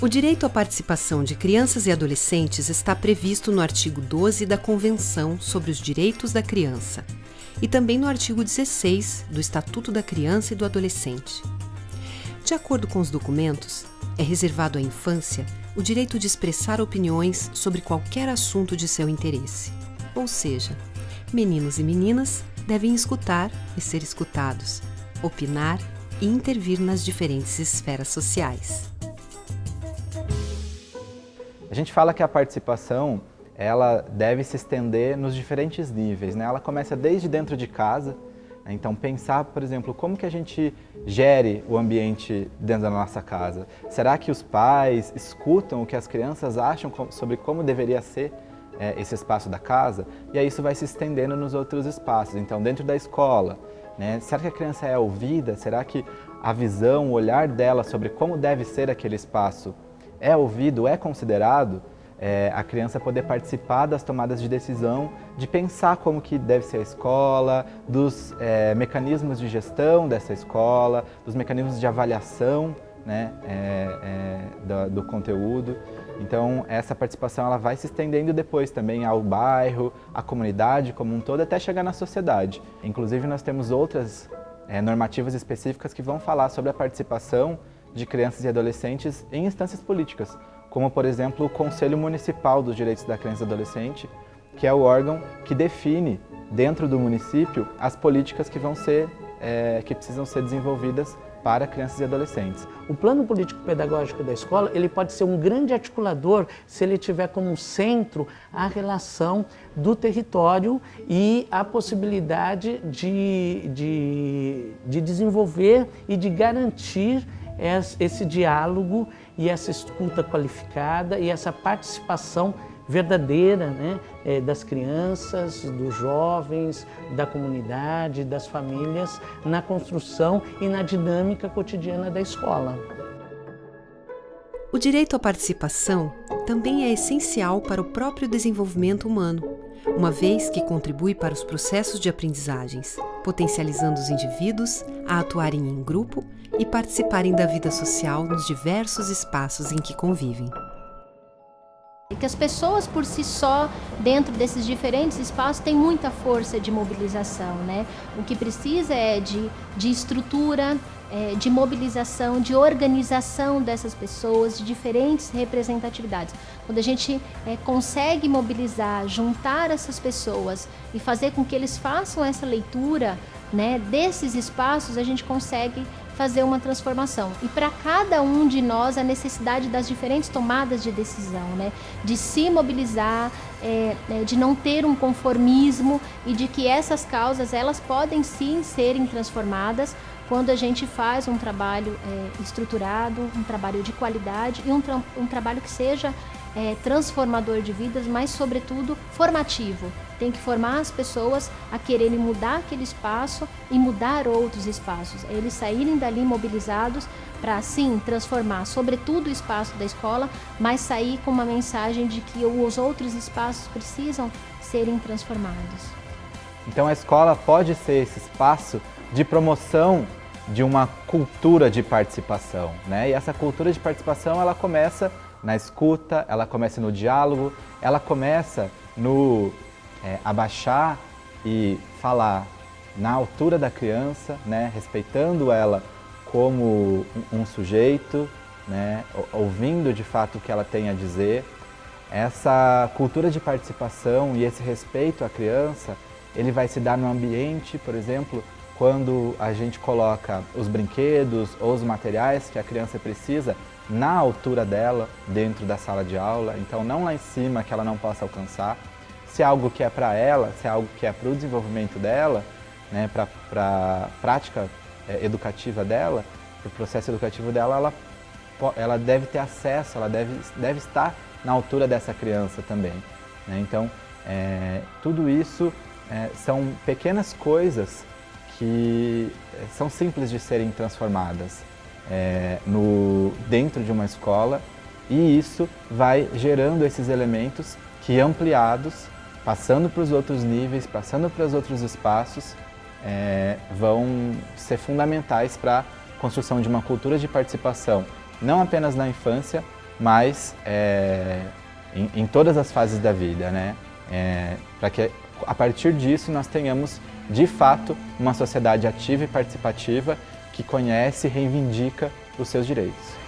O direito à participação de crianças e adolescentes está previsto no artigo 12 da Convenção sobre os Direitos da Criança e também no artigo 16 do Estatuto da Criança e do Adolescente. De acordo com os documentos, é reservado à infância o direito de expressar opiniões sobre qualquer assunto de seu interesse. Ou seja, meninos e meninas devem escutar e ser escutados, opinar e intervir nas diferentes esferas sociais. A gente fala que a participação ela deve se estender nos diferentes níveis, né? Ela começa desde dentro de casa, né? Então pensar, por exemplo, como que a gente gere o ambiente dentro da nossa casa. Será que os pais escutam o que as crianças acham sobre como deveria ser esse espaço da casa? E aí isso vai se estendendo nos outros espaços. Então dentro da escola, né? Será que a criança é ouvida? Será que a visão, o olhar dela sobre como deve ser aquele espaço é ouvido, é considerado? A criança poder participar das tomadas de decisão, de pensar como que deve ser a escola, dos mecanismos de gestão dessa escola, dos mecanismos de avaliação, né, do conteúdo. Então essa participação ela vai se estendendo depois também ao bairro, à comunidade como um todo, até chegar na sociedade. Inclusive nós temos outras normativas específicas que vão falar sobre a participação de crianças e adolescentes em instâncias políticas, como, por exemplo, o Conselho Municipal dos Direitos da Criança e do Adolescente, que é o órgão que define, dentro do município, as políticas que que precisam ser desenvolvidas para crianças e adolescentes. O plano político-pedagógico da escola ele pode ser um grande articulador se ele tiver como centro a relação do território e a possibilidade de desenvolver e de garantir esse diálogo e essa escuta qualificada e essa participação verdadeira, né, das crianças, dos jovens, da comunidade, das famílias na construção e na dinâmica cotidiana da escola. O direito à participação também é essencial para o próprio desenvolvimento humano, uma vez que contribui para os processos de aprendizagens, potencializando os indivíduos a atuarem em grupo e participarem da vida social nos diversos espaços em que convivem. Que as pessoas por si só, dentro desses diferentes espaços, têm muita força de mobilização, né? O que precisa é de estrutura, de mobilização, de organização dessas pessoas, de diferentes representatividades. Quando a gente consegue mobilizar, juntar essas pessoas e fazer com que eles façam essa leitura, né, desses espaços, a gente consegue fazer uma transformação. E para cada um de nós, a necessidade das diferentes tomadas de decisão, né? De se mobilizar, de não ter um conformismo e de que essas causas, elas podem sim serem transformadas quando a gente faz um trabalho estruturado, um trabalho de qualidade e um trabalho que seja transformador de vidas, mas sobretudo formativo. Tem que formar as pessoas a quererem mudar aquele espaço e mudar outros espaços. Eles saírem dali mobilizados para, sim, transformar sobretudo o espaço da escola, mas sair com uma mensagem de que os outros espaços precisam serem transformados. Então a escola pode ser esse espaço de promoção de uma cultura de participação, né? E essa cultura de participação ela começa na escuta, ela começa no diálogo, ela começa no abaixar e falar na altura da criança, né? Respeitando ela como um sujeito, né? Ouvindo de fato o que ela tem a dizer. Essa cultura de participação e esse respeito à criança, ele vai se dar no ambiente, por exemplo, quando a gente coloca os brinquedos ou os materiais que a criança precisa na altura dela, dentro da sala de aula, então não lá em cima que ela não possa alcançar. Se é algo que é para ela, se é algo que é para o desenvolvimento dela, né, para a prática educativa dela, para o processo educativo dela, ela deve ter acesso, ela deve estar na altura dessa criança também, né? Então, tudo isso são pequenas coisas que são simples de serem transformadas dentro de uma escola, e isso vai gerando esses elementos que, ampliados, passando para os outros níveis, passando para os outros espaços, vão ser fundamentais para a construção de uma cultura de participação, não apenas na infância, mas em todas as fases da vida, né? Para que a partir disso nós tenhamos, de fato, uma sociedade ativa e participativa que conhece e reivindica os seus direitos.